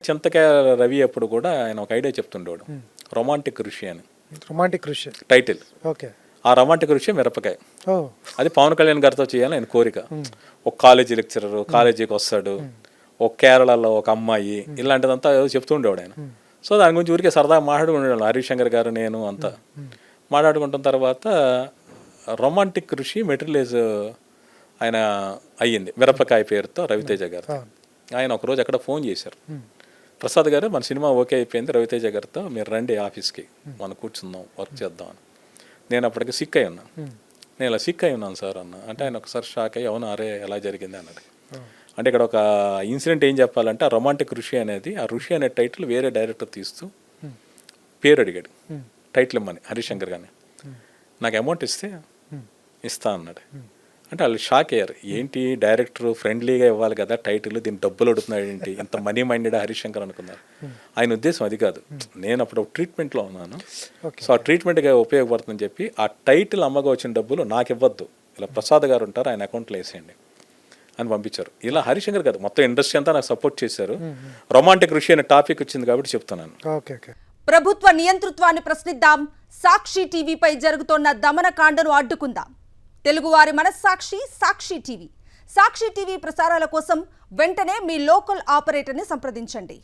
చింతకాయ రవి అప్పుడు కూడా ఆయన ఒక ఐడియా చెప్తుండేవాడు, రొమాంటిక్ ఋషి అని. రొమాంటిక్ ఋషి టైటిల్. ఓకే. ఆ రొమాంటిక్ ఋషి మిరపకాయ. ఓ అది పవన్ కళ్యాణ్ గారితో చేయాలని ఆయన కోరిక. ఒక కాలేజీ లెక్చరర్ కాలేజీకి వస్తాడు, ఒక కేరళలో ఒక అమ్మాయి, ఇలాంటిదంతా ఏదో చెప్తుండేవాడు ఆయన. సో దాని గురించి ఊరికే సరదాగా మాట్లాడుకుంటాడు హరీష్ శంకర్ గారు నేను అంతా మాట్లాడుకుంటున్న తర్వాత రొమాంటిక్ ఋషి మెటీరియలైజ్ ఆయన అయ్యింది మిరపకాయ పేరుతో రవితేజ గారు. ఆయన ఒకరోజు ఎక్కడ ఫోన్ చేశారు, ప్రసాద్ గారు మన సినిమా ఓకే అయిపోయింది, రవితేజ గారితో మీరు రండి ఆఫీస్కి, మనం కూర్చుందాం వర్క్ చేద్దాం అని. నేను అప్పటికి సిక్ అయి ఉన్నాను. నేను ఇలా సిక్ అయి ఉన్నాను సార్ అన్న అంటే ఆయన ఒకసారి షాక్ అయ్యి అవును అరే ఎలా జరిగింది అన్నాడు. అంటే ఇక్కడ ఒక ఇన్సిడెంట్ ఏం చెప్పాలంటే ఆ రొమాంటిక్ ఋషి అనేది, ఆ ఋషి అనే టైటిల్ వేరే డైరెక్టర్ తీస్తూ పేరు అడిగాడు, టైటిల్ ఇమ్మని హరీష్ శంకర్ గారిని. నాకు అమౌంట్ ఇస్తే ఇస్తా అన్నాడు. అంటే వాళ్ళు షాక్ అయ్యారు, ఏంటి డైరెక్టర్ ఫ్రెండ్లీగా ఇవ్వాలి కదా టైటిల్, దీన్ని డబ్బులు అడుగుతున్నాడు ఏంటి, ఇంత మనీ మైండెడ్ హరీష్ శంకర్ అనుకున్నారు. ఆయన ఉద్దేశం అది కాదు, నేను అప్పుడు ట్రీట్మెంట్లో ఉన్నాను, సో ఆ ట్రీట్మెంట్గా ఉపయోగపడుతుందని చెప్పి ఆ టైటిల్ అమ్మగా వచ్చిన డబ్బులు నాకు ఇవ్వద్దు, ఇలా ప్రసాద్ గారు ఉంటారు ఆయన అకౌంట్లో వేసేయండి అని పంపించారు. ఇలా హరీష్ శంకర్ కాదు మొత్తం ఇండస్ట్రీ అంతా నాకు సపోర్ట్ చేశారు. రొమాంటిక్ ఋషి అనే టాపిక్ వచ్చింది కాబట్టి చెప్తున్నాను. ప్రభుత్వ నియంతృత్వాన్ని ప్రశ్నిద్దాం, సాక్షి టీవీపై జరుగుతోన్న దమనకాండను అడ్డుకుందాం. తెలుగువారి మనస్సాక్షి సాక్షి టీవీ. సాక్షి టీవీ ప్రసారాల కోసం వెంటనే మీ లోకల్ ఆపరేటర్ని సంప్రదించండి.